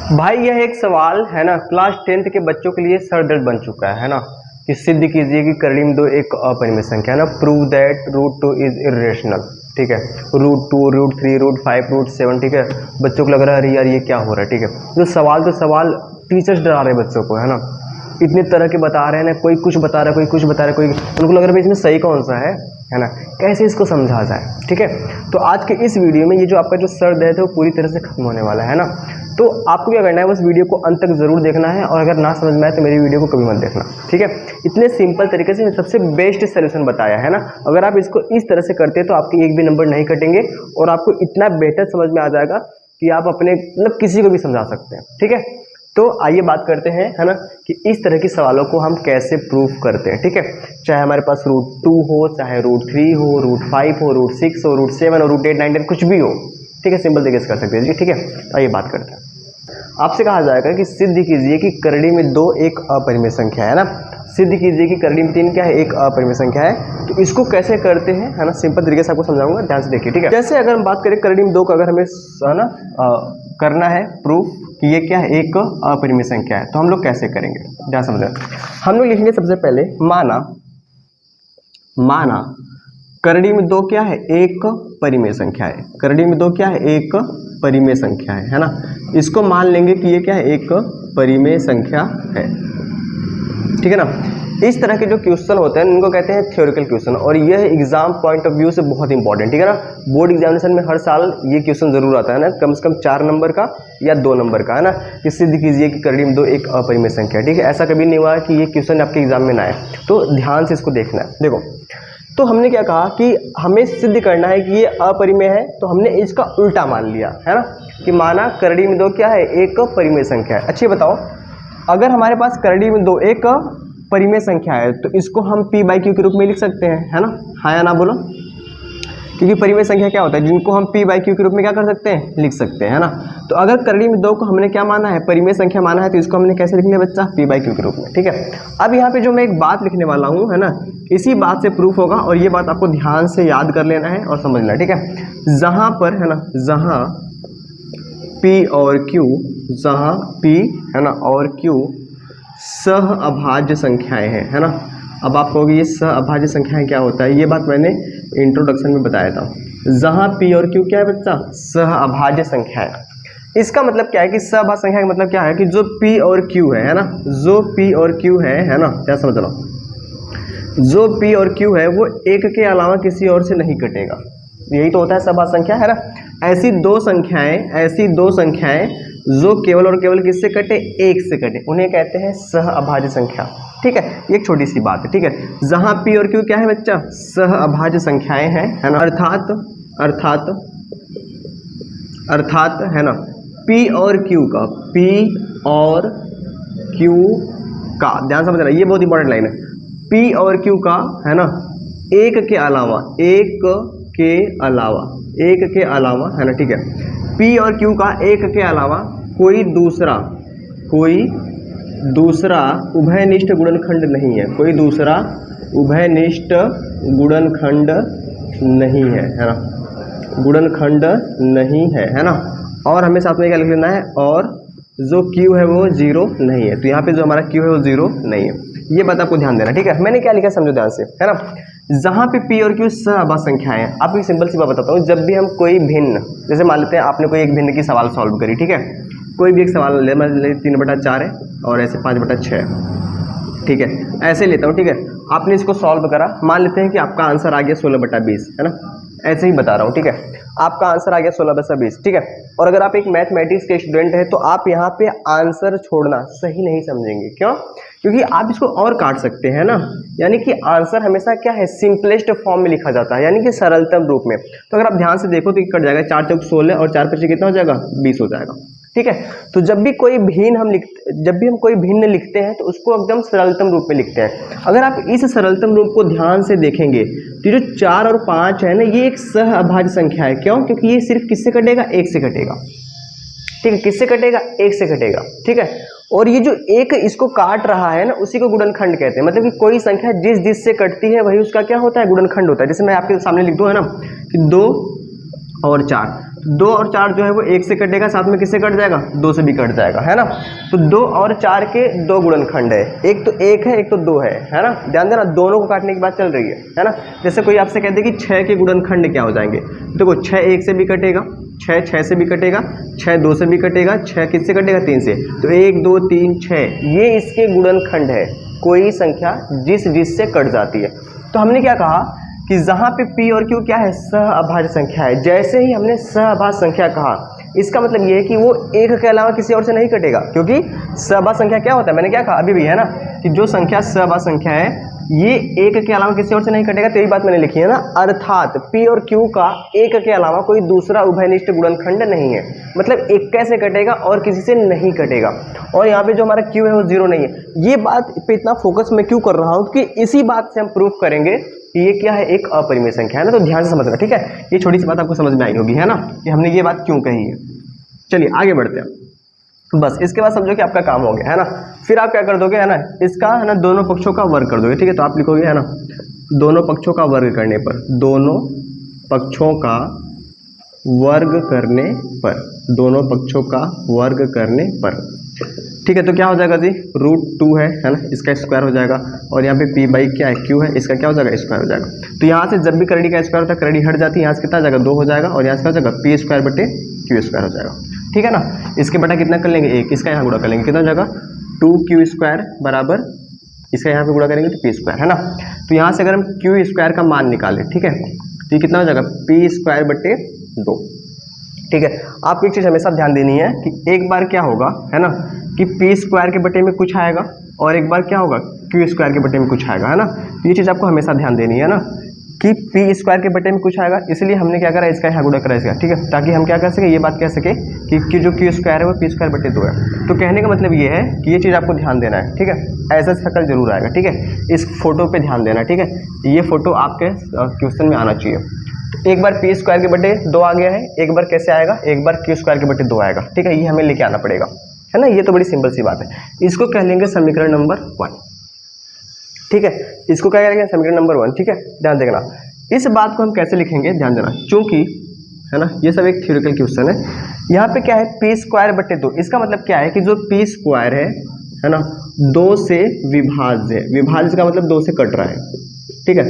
भाई यह एक सवाल है ना, क्लास 10th के बच्चों के लिए सर दर्द बन चुका है ना, कि सिद्ध कीजिए कि करड़ी में दो एक अपरिमेय संख्या है ना, प्रूव दैट √2 इज इरेशनल। ठीक है, √2 √3 √5 √7। ठीक है, बच्चों को लग रहा है अरे यार ये क्या हो रहा है। ठीक है, तो सवाल टीचर्स डरा रहे हैं बच्चों को, है ना, इतने तरह के बता रहे हैं ना, कोई कुछ बता रहा है, कोई कुछ बता रहा है, कोई उनको लग रहा है इसमें सही कौन सा है ना, कैसे इसको समझा जाए। ठीक है, तो आज के इस वीडियो में ये जो आपका जो सर दर्द है वो पूरी तरह से खत्म होने वाला है ना। तो आपको क्या करना है, बस वीडियो को अंत तक जरूर देखना है, और अगर ना समझ में आए तो मेरी वीडियो को कभी मत देखना। ठीक है, इतने सिंपल तरीके से सबसे बेस्ट सोल्यूशन बताया है ना। अगर आप इसको इस तरह से करते हैं तो आपके एक भी नंबर नहीं कटेंगे, और आपको इतना बेहतर समझ में आ जाएगा कि आप अपने मतलब किसी को भी समझा सकते हैं। ठीक है, तो आइए बात करते हैं, है ना, कि इस तरह के सवालों को हम कैसे प्रूफ करते हैं। ठीक है, चाहे हमारे पास √2 हो, चाहे √3 हो, √5 हो, √6 हो, √7 हो, √8 9 10 कुछ भी हो। ठीक है, सिंपल तरीके से कर सकते हैं। ठीक है, तो आइए बात करते हैं। आपसे कहा जाएगा कि सिद्ध कीजिए कि करड़ी में 2 एक अपरिमेय संख्या है ना, सिद्ध कीजिए कि करड़ी में 3 क्या है, एक अपरिमेय संख्या है। तो इसको कैसे करते हैं, है ना, सिंपल तरीके से आपको समझाऊंगा, ध्यान से देखिए। ठीक है, जैसे अगर हम बात करें करड़ी में 2 का, अगर हमें है ना करना है प्रूफ कि ये क्या है, एक अपरिमेय संख्या है, तो हम लोग कैसे करेंगे, ध्यान समझें। हम लोग लिखेंगे सबसे पहले माना करड़ी में 2 क्या है, एक परिमेय संख्या है। करड़ी में 2 क्या है, एक परिमेय संख्या है ना। इसको मान लेंगे कि ये क्या है, एक परिमेय संख्या है। ठीक है ना। इस तरह के जो क्वेश्चन होते हैं इनको कहते हैं थ्योरेटिकल क्वेश्चन, और यह एग्जाम पॉइंट ऑफ व्यू से बहुत इंपॉर्टेंट। ठीक है ना, बोर्ड एग्जामिनेशन में हर साल ये क्वेश्चन जरूर आता है ना, कम से कम 4 नंबर का या 2 नंबर का, है ना, कि सिद्ध कीजिए कि करड़ी में 2 एक अपरिमेय संख्या है। ठीक है, ऐसा कभी नहीं हुआ कि ये क्वेश्चन आपके एग्जाम में ना आए, तो ध्यान से इसको देखना है। देखो, तो हमने क्या कहा कि हमें सिद्ध करना है कि ये अपरिमेय है, तो हमने इसका उल्टा मान लिया, है ना, कि माना करड़ी में 2 क्या है, एक परिमेय संख्या है। अच्छी बताओ, अगर हमारे पास करड़ी में 2 एक परिमेय संख्या है तो इसको हम p/q के रूप में लिख सकते हैं, है ना, हाँ या ना बोलो। क्योंकि परिमेय संख्या क्या होता है, जिनको हम p/q के रूप में क्या कर सकते हैं, लिख सकते हैं, है ना। तो अगर करड़ी में 2 को हमने क्या माना है, परिमेय संख्या माना है, तो इसको हमने कैसे लिखना है बच्चा, p/q के रूप में। ठीक है, अब यहाँ पे जो मैं एक बात लिखने वाला हूँ, है ना, इसी बात से प्रूफ होगा, और ये बात आपको ध्यान से याद कर लेना है और समझना है। ठीक है, जहाँ पर, है ना, जहाँ p और q, जहाँ p, है ना, और q सह अभाज्य संख्याएं हैं, है ना। अब आप कहोगे ये सह अभाज्य संख्याएं क्या होता है, ये बात मैंने इंट्रोडक्शन में बताया था। जहां p और q क्या है बच्चा, सह अभाज्य संख्याएं। इसका मतलब क्या है कि सह अभाज्य संख्या का मतलब क्या है कि जो p और q है ना, जो p और q है ना, क्या समझ लो, जो p और q है वो एक के अलावा किसी और से नहीं कटेगा। यही तो होता है सह अभाज्य संख्या, है ना। ऐसी दो संख्याएं जो केवल और केवल किससे कटे, एक से कटे, उन्हें कहते हैं सह अभाज्य संख्या। ठीक है, ये एक छोटी सी बात है। ठीक है, जहां p और q क्या है बच्चा, सह अभाज्य संख्याएं हैं, है ना, अर्थात है ना, p और q का ध्यान समझना, ये बहुत इंपॉर्टेंट लाइन है, p और q का, है ना, एक के अलावा, है ना। ठीक है, p और q का एक के अलावा कोई दूसरा उभयनिष्ठ गुणनखंड नहीं है, कोई दूसरा उभयनिष्ठ गुणनखंड नहीं है, है ना, गुणनखंड नहीं है ना। और हमें साथ में क्या लिख लेना है, और जो q है वो 0 नहीं है, तो यहाँ पे जो हमारा q है वो 0 नहीं है। ये बात आपको ध्यान देना। ठीक है, मैंने क्या लिखा समझो ध्यान से, है ना। जहाँ पे p और q सह अभाज्य संख्याएं हैं, आपको सिंपल सी बात बताता हूँ, जब भी हम कोई भिन्न, जैसे मान लेते हैं आपने कोई एक भिन्न की सवाल सॉल्व करी, ठीक है, कोई भी एक सवाल ले, मान ले 3/4 है और ऐसे 5/6, ठीक है, ऐसे लेता हूँ। ठीक है, आपने इसको सॉल्व करा, मान लेते हैं कि आपका आंसर आ गया 16/20, है ना, ऐसे ही बता रहा हूँ। ठीक है, आपका आंसर आ गया 16/20। ठीक है, और अगर आप एक मैथमेटिक्स के स्टूडेंट हैं तो आप यहाँ पे आंसर छोड़ना सही नहीं समझेंगे। क्यों? क्योंकि आप इसको और काट सकते हैं ना, यानी कि आंसर हमेशा क्या है, सिंपलेस्ट फॉर्म में लिखा जाता है, यानी कि सरलतम रूप में। तो अगर आप ध्यान से देखो तो कट जाएगा, 4 चौक 16 और 4 5 कितना हो जाएगा, 20 हो जाएगा। ठीक है, तो जब भी हम कोई भिन्न लिखते हैं तो उसको एकदम सरलतम रूप में लिखते हैं। अगर आप इस सरलतम रूप को ध्यान से देखेंगे तो जो 4 और 5 है ना, ये एक सह अभाज्य संख्या है। क्यों? क्योंकि ये सिर्फ किससे कटेगा, 1 से कटेगा। ठीक है, किससे कटेगा, 1 से कटेगा। ठीक है, और ये जो 1 इसको काट रहा है ना, उसी को गुणनखंड कहते हैं। मतलब कि कोई संख्या जिस से कटती है वही उसका क्या होता है, गुणनखंड होता है। जैसे मैं आपके सामने लिख दूं, है ना, कि 2 और 4, 2 और 4 जो है वो 1 से कटेगा, साथ में किससे कट जाएगा, 2 से भी कट जाएगा, है ना। तो 2 और 4 के 2 गुणनखंड है, एक तो 1 है, एक तो 2 है ना। ध्यान देना, दोनों को काटने की बात चल रही है ना। जैसे कोई आपसे कहते हैं कि 6 के गुणनखंड क्या हो जाएंगे, देखो 6 1 से भी कटेगा, 6 6 से भी कटेगा, 6 2 से भी कटेगा, 6 किससे कटेगा, 3 से। तो 1 2 3 6 ये इसके गुणनखंड है, कोई संख्या जिससे कट जाती है। तो हमने क्या कहा कि जहाँ पे p और q क्या है, सहअभाज्य संख्या है। जैसे ही हमने सहअभाज्य संख्या कहा, इसका मतलब ये है कि वो एक के अलावा किसी और से नहीं कटेगा, क्योंकि सहअभाज्य संख्या क्या होता है, मैंने क्या कहा अभी भी, है ना, कि जो संख्या सहअभाज्य संख्या है ये एक के अलावा किसी और से नहीं कटेगा। तो यही बात मैंने लिखी है ना, अर्थात p और q का एक के अलावा कोई दूसरा उभयनिष्ठ गुणनखंड नहीं है। मतलब एक कैसे कटेगा और किसी से नहीं कटेगा। और यहाँ पे जो हमारा q है वो 0 नहीं है। ये बात पे इतना फोकस मैं क्यों कर रहा हूँ कि इसी बात से हम प्रूफ करेंगे कि ये क्या है, एक अपरिमेय संख्या है ना। तो ध्यान से समझना, ठीक है। ये छोटी सी बात आपको समझ में आई होगी, है ना, कि हमने ये बात क्यों कही है। चलिए आगे बढ़ते हैं। बस इसके बाद समझो कि आपका काम हो गया, है ना। फिर आप क्या कर दोगे, है ना, इसका है ना दोनों पक्षों का वर्ग कर दोगे, ठीक है। तो आप लिखोगे, है ना, दोनों पक्षों का वर्ग करने पर, दोनों पक्षों का वर्ग करने पर, दोनों पक्षों का वर्ग करने पर, ठीक है। तो क्या हो जाएगा जी, √2 है ना, इसका स्क्वायर हो जाएगा। और यहाँ पे p बाई क्या है, q है, इसका क्या हो जाएगा, स्क्वायर हो जाएगा। तो यहाँ से जब भी करड़ी का स्क्वायर होता है, करड़ी हट जाती है, यहाँ से कितना हो जाएगा, 2 हो जाएगा। और यहाँ से क्या हो जाएगा, p स्क्वायर बटे q स्क्वायर हो जाएगा, ठीक है ना। इसके बटा कितना कर लेंगे, 1, इसका यहाँ गुणा कर लेंगे, कितना हो जाएगा, 2q स्क्वायर बराबर, इसका यहाँ पे गुणा करेंगे तो p स्क्वायर, है ना। तो यहाँ से अगर हम q स्क्वायर का मान निकालें, ठीक है, तो ये कितना हो जाएगा, p स्क्वायर बटे 2, ठीक है। आपको एक चीज़ हमेशा ध्यान देनी है कि एक बार क्या होगा, है ना, कि p स्क्वायर के बटे में कुछ आएगा और एक बार क्या होगा, q स्क्वायर के बटे में कुछ आएगा, है ना। तो ये चीज़ आपको हमेशा ध्यान देनी है ना, कि p स्क्वायर के बटे में कुछ आएगा, इसलिए हमने क्या करा, इसका यहाँ गुणा करा इसका, ठीक है, ताकि हम क्या कर सके, ये बात कह सके कि जो q स्क्वायर है वो p स्क्वायर बटे 2 है। तो कहने का मतलब ये है कि ये चीज़ आपको ध्यान देना है, ठीक है। ऐसा शक्ल जरूर आएगा, ठीक है। इस फोटो पे ध्यान देना, ठीक है। ये फोटो आपके क्वेश्चन में आना चाहिए। तो एक बार p स्क्वायर के बटे 2 आ गया है, एक बार कैसे आएगा, एक बार q स्क्वायर के बटे 2 आएगा, ठीक है। ये हमें लेके आना पड़ेगा, है ना। ये तो बड़ी सिंपल सी बात है। इसको कह लेंगे समीकरण नंबर 1, ठीक है। इसको क्या करेंगे, समीकरण नंबर 1, ठीक है। ध्यान देना, इस बात को हम कैसे लिखेंगे, ध्यान देना, क्योंकि है ना ये सब एक थ्योरेटिकल क्वेश्चन है। यहाँ पे क्या है, p स्क्वायर बटे 2, इसका मतलब क्या है कि जो p स्क्वायर है ना, 2 से विभाज्य है। विभाज्य का मतलब 2 से कट रहा है, ठीक है।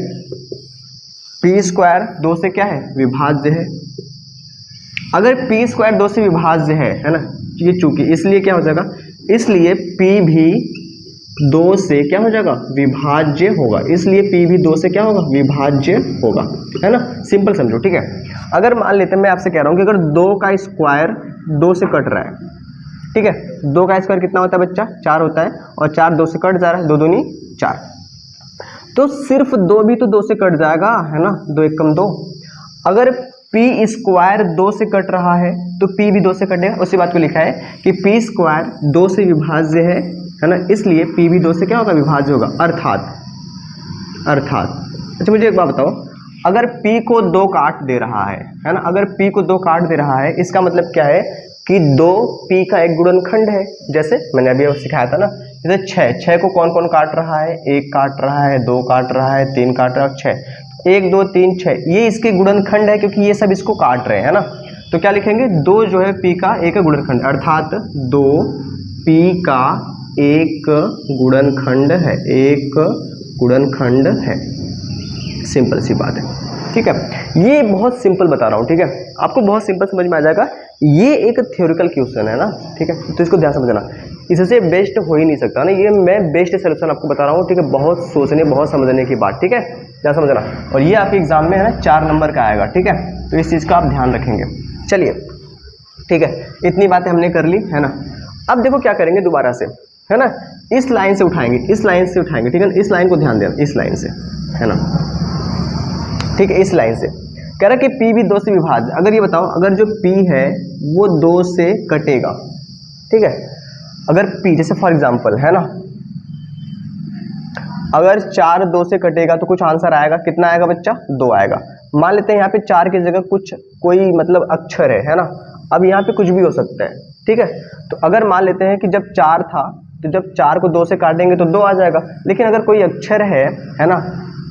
p स्क्वायर 2 से क्या है, विभाज्य है। अगर p स्क्वायर 2 से विभाज्य है ना, ये चूंकि इसलिए क्या हो जाएगा, इसलिए p भी 2 से क्या हो जाएगा, विभाज्य होगा। इसलिए p भी 2 से क्या होगा, विभाज्य होगा, है ना। सिंपल समझो, ठीक है। अगर मान लेते हैं, मैं आपसे कह रहा हूँ कि अगर 2 का स्क्वायर 2 से कट रहा है, ठीक है, 2 का स्क्वायर कितना होता है बच्चा, 4 होता है, और 4 2 से कट जा रहा है, 2 दूनी 4, तो सिर्फ 2 भी तो 2 से कट जाएगा, है ना, 2 1 कम 2। अगर p स्क्वायर 2 से कट रहा है तो p भी 2 से कटेगा। उसी बात को लिखा है कि p स्क्वायर 2 से विभाज्य है ना, इसलिए p भी 2 से क्या होगा, विभाज्य होगा। अर्थात अच्छा मुझे एक बात बताओ, अगर p को 2 काट दे रहा है ना, अगर p को 2 काट दे रहा है, इसका मतलब क्या है कि 2 p का एक गुणनखंड है। जैसे मैंने अभी सिखाया था ना, जैसे 6 को कौन कौन काट रहा है, 1 काट रहा है, 2 काट रहा है, 3 काट रहा है, 6, 1 2 3 6, ये इसके गुणनखंड है, क्योंकि ये सब इसको काट रहे हैं ना। तो क्या लिखेंगे, 2 जो है p का एक गुणनखंड, अर्थात 2 p का एक गुणनखंड है, एक गुणनखंड है। सिंपल सी बात है, ठीक है। ये बहुत सिंपल बता रहा हूँ, ठीक है, आपको बहुत सिंपल समझ में आ जाएगा। ये एक थ्योरेटिकल क्वेश्चन है ना, ठीक है, तो इसको ध्यान समझना, इससे बेस्ट हो ही नहीं सकता ना। ये मैं बेस्ट सोल्यूशन आपको बता रहा हूँ, ठीक है। बहुत सोचने बहुत समझने की बात, ठीक है, ध्यान समझना। और ये आपके एग्जाम में है ना 4 नंबर का आएगा, ठीक है। तो इस चीज़ का आप ध्यान रखेंगे। चलिए ठीक है, इतनी बातें हमने कर ली, है ना। अब देखो क्या करेंगे दोबारा से, है ना, इस लाइन से उठाएंगे, इस लाइन से उठाएंगे, ठीक है ना। इस लाइन को ध्यान देना, इस लाइन से, है ना, ठीक है। इस लाइन से कह रहा कि p भी 2 से विभाज्य। अगर ये बताओ, अगर जो p है वो 2 से कटेगा, ठीक है। अगर p जैसे फॉर एग्जांपल, है ना, अगर 4 2 से कटेगा तो कुछ आंसर आएगा, कितना आएगा बच्चा, 2 आएगा। मान लेते हैं यहाँ पे 4 की जगह कुछ कोई मतलब अक्षर है ना। अब यहाँ पे कुछ भी हो सकता है, ठीक है। तो अगर मान लेते हैं कि जब 4 था, तो जब 4 को 2 से काटेंगे तो 2 आ जाएगा। लेकिन अगर कोई अक्षर है ना,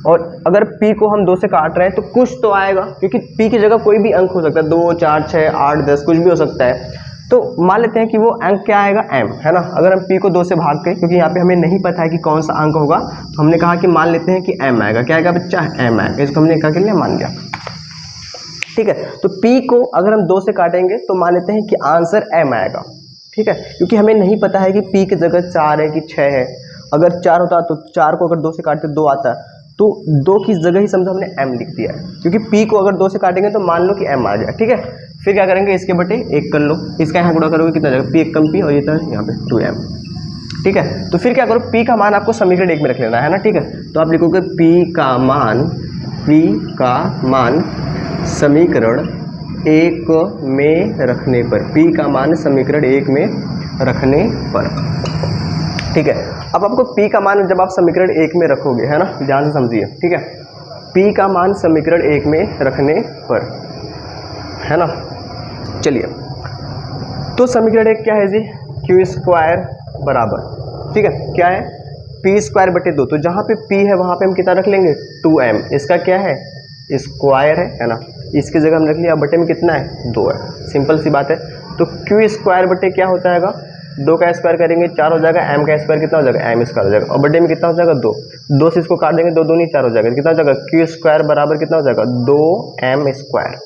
और अगर p को हम 2 से काट रहे हैं तो कुछ तो आएगा, क्योंकि p की जगह कोई भी अंक हो सकता है, 2, 4, 6, 8, 10 कुछ भी हो सकता है। तो मान लेते हैं कि वो अंक क्या आएगा, m, है ना। अगर हम p को 2 से भाग के, क्योंकि यहाँ पे हमें नहीं पता है कि कौन सा अंक होगा, तो हमने कहा कि मान लेते हैं कि m आएगा। क्या आएगा बच्चा, m आएगा। इसको हमने क्या कर लिया, मान लिया, ठीक है। तो p को अगर हम 2 से काटेंगे तो मान लेते हैं कि आंसर m आएगा, ठीक है, क्योंकि हमें नहीं पता है कि p की जगह 4 है कि 6 है। अगर 4 होता तो 4 को अगर 2 से काटते 2 आता है, तो 2 की जगह ही समझो हमने m लिख दिया है, क्योंकि p को अगर 2 से काटेंगे तो मान लो कि m आ गया, ठीक है। फिर क्या करेंगे, इसके बटे 1 कर लो, इसका यहाँ गुणा करोगे कितना जाएगा, p 1 कम p, और ये था यहाँ पे 2m, ठीक है। तो फिर क्या करो, p का मान आपको समीकरण 1 में रख लेना है ना, ठीक है। तो आप लिखोगे p का मान समीकरण 1 में रखने पर, p का मान समीकरण 1 में रखने पर, ठीक है। अब आपको p का मान जब आप समीकरण 1 में रखोगे, है ना, ध्यान से समझिए, ठीक है। p का मान समीकरण 1 में रखने पर, है ना। चलिए, तो समीकरण 1 क्या है जी, क्यू स्क्वायर बराबर, ठीक है, क्या है, p स्क्वायर बटे 2। तो जहाँ पे p है वहाँ पे हम कितना रख लेंगे, 2m। इसका क्या है, स्क्वायर है ना, इसकी जगह हम रख लिया, बटे में कितना है, 2 है, सिंपल सी बात है। तो क्यू स्क्वायर बटे क्या हो जाएगा, 2 का स्क्वायर करेंगे 4 हो जाएगा, m का स्क्वायर कितना हो जाएगा, m स्क्वायर हो जाएगा, और बटे में कितना हो जाएगा, 2। 2 से इसको काट देंगे, 2 दूनी 4 हो जाएगा, कितना हो जाएगा, क्यू स्क्वायर बराबर कितना हो जाएगा, 2m स्क्वायर,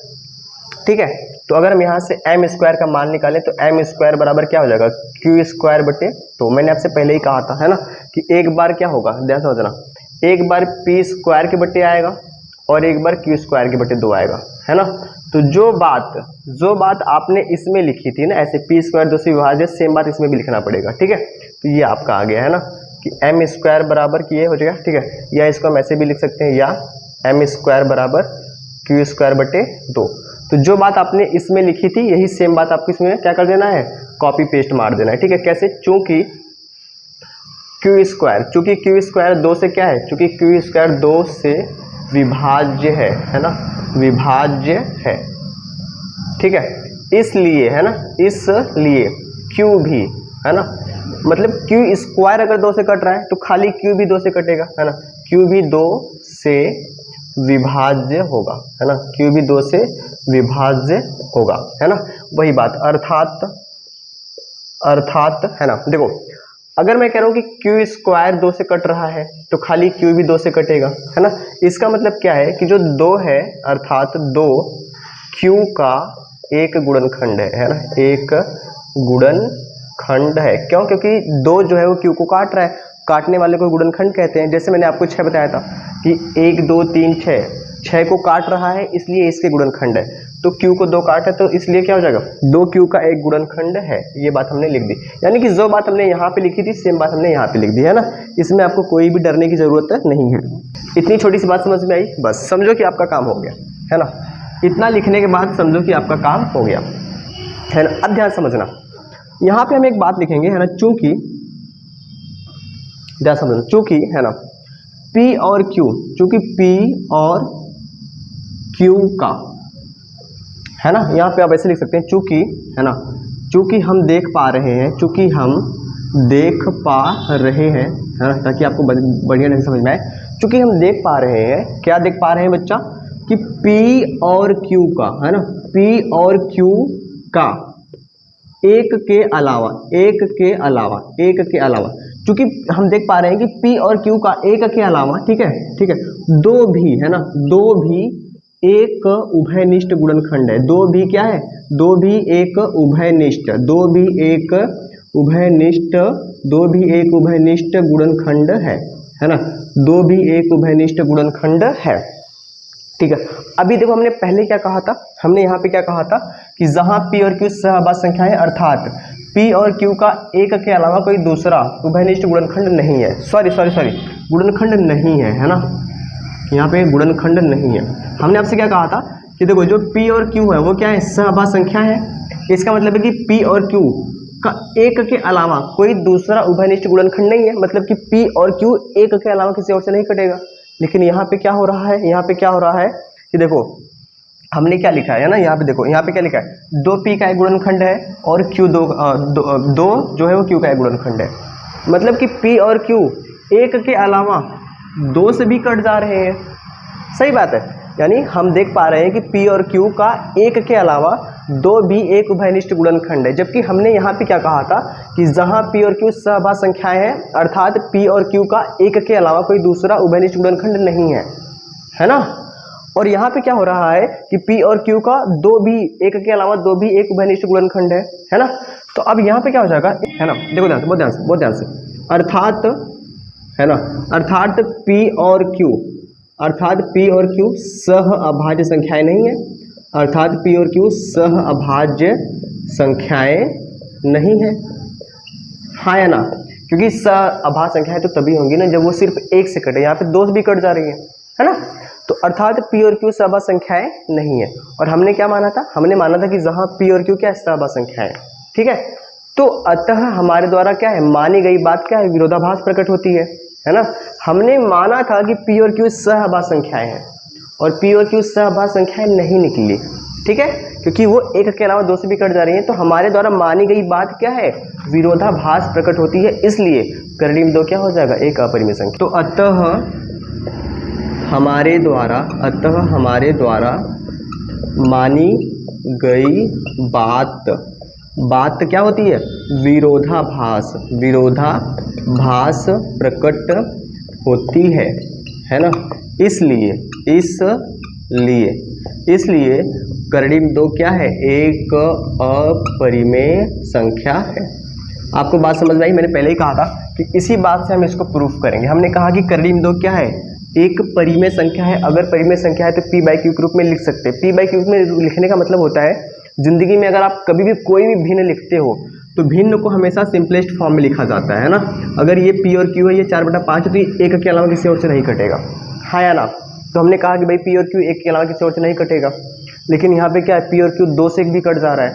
ठीक है। तो अगर हम यहाँ से m स्क्वायर का मान निकालें तो m स्क्वायर बराबर क्या हो जाएगा, क्यू स्क्वायर बटे 2। मैंने आपसे पहले ही कहा था, है ना, कि एक बार क्या होगा, ध्यान से समझना, एक बार p स्क्वायर के बटे आएगा और एक बार क्यू स्क्वायर के बटे 2 आएगा, है ना। तो जो बात आपने इसमें लिखी थी ना, ऐसे p स्क्वायर 2 से विभाजित, सेम बात इसमें भी लिखना पड़ेगा, ठीक है। तो ये आपका आ गया, है ना, कि m स्क्वायर बराबर की ये हो जाएगा, ठीक है, या इसको हम ऐसे भी लिख सकते हैं, या m स्क्वायर बराबर क्यू स्क्वायर बटे 2। तो जो बात आपने इसमें लिखी थी यही सेम बात आपको इसमें क्या कर देना है, कॉपी पेस्ट मार देना है, ठीक है। कैसे, चूंकि क्यू स्क्वायर 2 से क्या है, चूंकि क्यू स्क्वायर 2 से विभाज्य है ना, विभाज्य है, ठीक है, इसलिए, है ना, इसलिए क्यू भी, है ना, मतलब क्यू स्क्वायर अगर 2 से कट रहा है तो खाली क्यू भी 2 से कटेगा, है ना, क्यू भी 2 से विभाज्य होगा, है ना, क्यू भी 2 से विभाज्य होगा, है ना। वही बात, अर्थात, है ना, देखो, अगर मैं कह रहा हूँ कि क्यू स्क्वायर 2 से कट रहा है तो खाली क्यू भी 2 से कटेगा, है ना। इसका मतलब क्या है कि जो 2 है, अर्थात 2 क्यू का एक गुणनखंड है ना, एक गुणनखंड है। क्यों, क्योंकि 2 जो है वो क्यू को काट रहा है, काटने वाले को गुणनखंड कहते हैं। जैसे मैंने आपको 6 बताया था कि 1 2 3 6 को काट रहा है, इसलिए इसके गुणनखंड है। तो क्यू को 2 काट है तो इसलिए क्या हो जाएगा, 2 क्यू का एक गुणनखंड है। ये बात हमने लिख दी, यानी कि जो बात हमने यहाँ पे लिखी थी सेम बात हमने यहाँ पे लिख दी, है ना। इसमें आपको कोई भी डरने की जरूरत नहीं है। इतनी छोटी सी बात समझ में आई, बस समझो कि आपका काम हो गया, है ना। इतना लिखने के बाद समझो कि आपका काम हो गया, है ना। अब ध्यान समझना, यहाँ पे हम एक बात लिखेंगे, है ना, चूंकि, ध्यान समझना, चूंकि, है ना, P और Q, चूंकि P और Q का, है ना, यहाँ पे आप ऐसे लिख सकते हैं, चूंकि, है ना, चूंकि हम देख पा रहे हैं, चूंकि हम देख पा रहे हैं, है ना, ताकि आपको बढ़िया ढंग से समझ में आए। चूंकि हम देख पा रहे हैं, क्या देख पा रहे हैं बच्चा, कि P और Q का, है ना, P और Q का एक के अलावा, चूंकि हम देख पा रहे हैं कि P और Q का एक के अलावा, ठीक है, 2 भी, है ना, 2 भी एक उभयनिष्ठ गुणनखंड है। 2 भी क्या है, 2 भी एक उभयनिष्ठ, 2 भी एक उभयनिष्ठ गुणनखंड है ना, 2 भी एक उभयनिष्ठ गुणनखंड है, ठीक है। अभी देखो हमने पहले क्या कहा था, हमने यहाँ पे क्या कहा था कि जहाँ P और Q सहअभाज्य संख्याएं, अर्थात P और Q का एक के अलावा कोई दूसरा उभयनिष्ठ गुणनखंड नहीं है, सॉरी गुणनखंड नहीं है, है ना, यहाँ पे गुणनखंड नहीं है। हमने आपसे क्या कहा था कि देखो जो P और Q है वो क्या है, सहअभाज्य संख्या है। इसका मतलब है कि P और Q का एक के अलावा कोई दूसरा उभयनिष्ठ गुणनखंड नहीं है, मतलब कि P और Q एक के अलावा किसी और से नहीं कटेगा। लेकिन यहाँ पे क्या हो रहा है, यहाँ पे क्या हो रहा है कि देखो हमने क्या लिखा है ना, यहाँ पे देखो, यहाँ पे क्या लिखा है, 2P का एक गुणनखंड है और Q दो जो है वो Q का एक गुणनखंड है। मतलब कि P और Q एक के अलावा 2 से भी कट जा रहे हैं। सही बात है, यानी हम देख पा रहे हैं कि P और Q का एक के अलावा 2 भी एक उभयनिष्ठ गुणनखंड है, जबकि हमने यहाँ पे क्या कहा था कि जहाँ P और Q सहअभाज्य संख्याएं हैं, अर्थात P और Q का एक के अलावा कोई दूसरा उभयनिष्ठ गुणनखंड नहीं है ना। और यहाँ पे क्या हो रहा है कि P और Q का 2 भी एक के अलावा 2 भी एक उभयनिष्ठ गुणनखंड है ना। तो अब यहाँ पे क्या हो जाएगा, है ना, देखो ध्यान से, बहुत ध्यान से, अर्थात, है ना, अर्थात P और Q सहअभाज्य संख्याएं नहीं है, अर्थात P और Q सहअभाज्य संख्याएं नहीं है, हाँ या ना, क्योंकि सहअभाज्य संख्याएं तो तभी होंगी ना जब वो सिर्फ एक से कटे, यहाँ पे 2 से भी कट जा रही है ना। तो अर्थात P और Q सहअभाज्य संख्याएं नहीं है। और हमने क्या माना था, हमने माना था कि जहां P और Q क्या सहअभाज्य संख्याएं, ठीक है। तो अतः हमारे द्वारा क्या है, मानी गई बात क्या है, विरोधाभास प्रकट होती है ना। हमने माना था कि P और Q सहअभाज्य संख्याएं हैं और P और Q सहअभाज्य संख्याएं नहीं निकली, ठीक है, क्योंकि वो एक के अलावा 2 से भी कट जा रही हैं। तो हमारे द्वारा मानी गई बात क्या है, विरोधाभास प्रकट होती है, इसलिए करड़ी में 2 क्या हो जाएगा, एक अपरिमेय संख्या। तो अतः हमारे द्वारा मानी गई बात क्या होती है, विरोधाभास प्रकट होती है ना। इसलिए करड़ी में 2 क्या है, एक अपरिमेय संख्या है। आपको बात समझ में आई, मैंने पहले ही कहा था कि इसी बात से हम इसको प्रूफ करेंगे। हमने कहा कि करड़ी में 2 क्या है, एक परिमेय संख्या है। अगर परिमेय संख्या है तो P/Q के रूप में लिख सकते हैं। P/Q में लिखने का मतलब होता है, जिंदगी में अगर आप कभी भी कोई भी भिन्न लिखते हो तो भिन्न को हमेशा सिंपलेस्ट फॉर्म में लिखा जाता है ना। अगर ये P और Q है, ये 4/5 है, तो ये एक के अलावा किसी और से नहीं कटेगा, हाँ या ना। तो हमने कहा कि भाई P और Q एक के अलावा किसी और से नहीं कटेगा, लेकिन यहाँ पे क्या है, P और Q 2 से भी कट जा रहा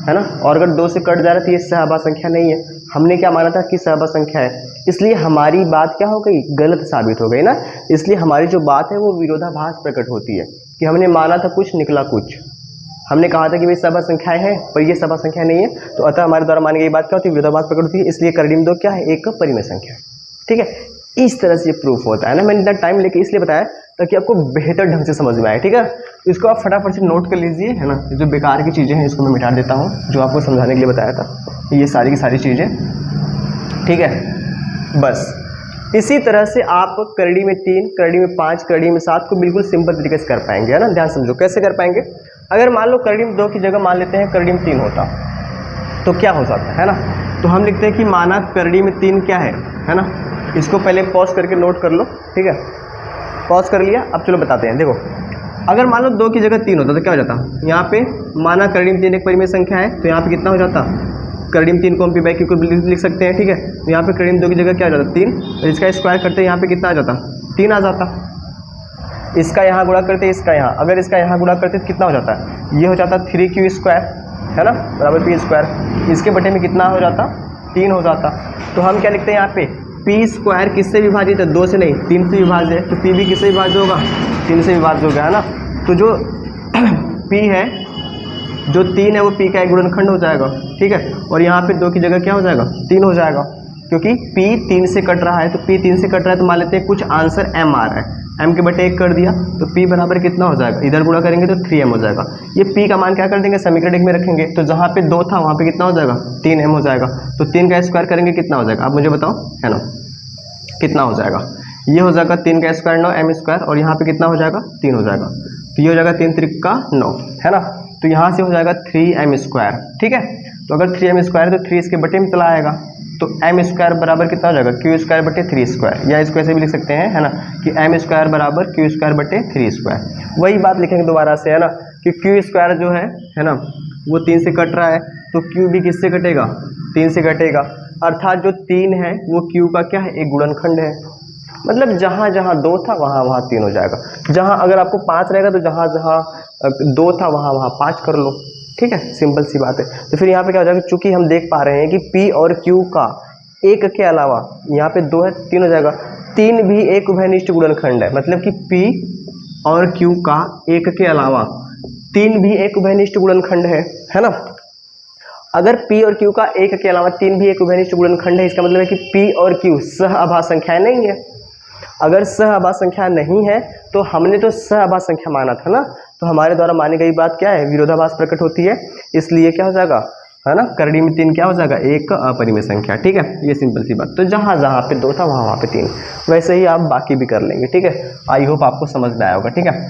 है ना। और अगर 2 से कट जा रहा है तो ये सहअभाज्य संख्या नहीं है। हमने क्या माना था कि सहअभाज्य संख्या है, इसलिए हमारी बात क्या हो गई, गलत साबित हो गई ना। इसलिए हमारी जो बात है वो विरोधाभास प्रकट होती है कि हमने माना था कुछ, निकला कुछ। हमने कहा था कि भाई सहअभाज्य संख्याएं हैं पर ये सहअभाज्य संख्या नहीं है, तो अतः हमारे द्वारा मानी गई बात क्या होती है, विरोधाभास प्रकट होती है। इसलिए करड़ी में 2 क्या है, एक परिमेय संख्या है, ठीक है। इस तरह से ये प्रूफ होता है ना। मैंने इतना टाइम लेके इसलिए बताया ताकि आपको बेहतर ढंग से समझ में आए, ठीक है। इसको आप फटाफट से नोट कर लीजिए, है ना। जो बेकार की चीज़ें हैं इसको मैं मिटा देता हूँ, जो आपको समझाने के लिए बताया था, ये सारी की सारी चीज़ें, ठीक है। बस इसी तरह से आप करड़ी में 3, करड़ी में 5, करड़ी में 7 को बिल्कुल सिंपल तरीके से कर पाएंगे, है ना। ध्यान समझो कैसे कर पाएंगे। अगर मान लो करड़ी में 2 की जगह मान लेते हैं करड़ी में 3 होता तो क्या हो जाता है ना। तो हम लिखते हैं कि माना करड़ी में 3 क्या है ना। इसको पहले पॉज करके नोट कर लो, ठीक है। पॉज कर लिया, अब चलो बताते हैं। देखो अगर मान लो 2 की जगह 3 होता तो क्या हो जाता, यहाँ पे माना करड़ी में 3 एक परिमेय संख्या है, तो यहाँ पे कितना हो जाता, करड़ी में 3 को हम P/Q को लिख सकते हैं, ठीक है। तो यहाँ पे करड़ी में 2 की जगह क्या हो जाता, 3, और इसका स्क्वायर करते हैं यहाँ पे कितना आ जाता, 3 आ जाता। इसका यहाँ गुणा करते हैं, इसका यहाँ, अगर इसका यहाँ गुणा करते तो कितना हो जाता है, ये हो जाता 3Q², है ना, बराबर P²। इसके बटे में कितना हो जाता, 3 हो जाता। तो हम क्या लिखते हैं यहाँ पे, P² किससे विभाजित है, 2 से नहीं 3 से विभाजित है, तो P भी किससे विभाजित होगा, 3 से विभाजित होगा, है ना। तो जो P है, जो 3 है वो P का एक गुणनखंड हो जाएगा, ठीक है। और यहाँ पे 2 की जगह क्या हो जाएगा, 3 हो जाएगा, क्योंकि P 3 से कट रहा है। तो P 3 से कट रहा है तो मान लेते हैं कुछ आंसर M आ रहा है, M के बटे 1 कर दिया, तो P बराबर कितना हो जाएगा, इधर गुणा करेंगे तो 3M हो जाएगा। ये P का मान क्या कर देंगे, समीकरण 1 में रखेंगे, तो जहाँ पे 2 था वहाँ पे कितना हो जाएगा, 3M हो जाएगा। तो 3 का स्क्वायर करेंगे कितना हो जाएगा, आप मुझे बताओ, है ना, कितना हो जाएगा। ये हो जाएगा 3 का स्क्वायर 9 M², और यहाँ पे कितना हो जाएगा, 3 हो जाएगा। तो ये हो जाएगा 3 त्रिक 9, है ना। तो यहाँ से हो जाएगा 3M², ठीक है। तो अगर 3M² तो 3 इसके बटे में चला आएगा, तो M² बराबर कितना हो जाएगा, Q² बटे 3², या इसको ऐसे भी लिख सकते हैं, है ना, कि M² बराबर Q² बटे 3²। वही बात लिखेंगे दोबारा से, है ना, कि Q² जो है ना, वो 3 से कट रहा है, तो Q भी किससे कटेगा, 3 से कटेगा। अर्थात जो 3 है वो Q का क्या है, एक गुणनखंड है। मतलब जहाँ जहाँ 2 था वहाँ वहाँ 3 हो जाएगा। जहाँ अगर आपको 5 रहेगा तो जहाँ जहाँ 2 था वहाँ वहाँ 5 कर लो, ठीक है, सिंपल सी बात है। तो फिर यहाँ पे क्या हो जाएगा, चूंकि हम देख पा रहे हैं कि P और Q का एक के अलावा यहाँ पे 2 है, 3 हो जाएगा। 3 भी एक उभयनिष्ठ गुणनखंड है, मतलब कि P और Q का एक के अलावा 3 भी एक उभयनिष्ठ गुणनखंड है ना। अगर P और Q का एक के अलावा 3 भी एक उभयनिष्ठ गुणनखंड है, इसका मतलब है कि P और Q सहअभाज्य संख्याएं नहीं है। अगर सहअभाज्य संख्या नहीं है तो हमने तो सहअभाज्य संख्या माना था ना, तो हमारे द्वारा मानी गई बात क्या है, विरोधाभास प्रकट होती है, इसलिए क्या हो जाएगा, है ना, करड़ी में 3 क्या हो जाएगा, एक अपरिमेय संख्या। ठीक है, ये सिंपल सी बात। तो जहाँ जहाँ पे 2 था वहाँ वहाँ पे 3, वैसे ही आप बाकी भी कर लेंगे। ठीक है, आई होप आपको समझ में आया होगा। ठीक है।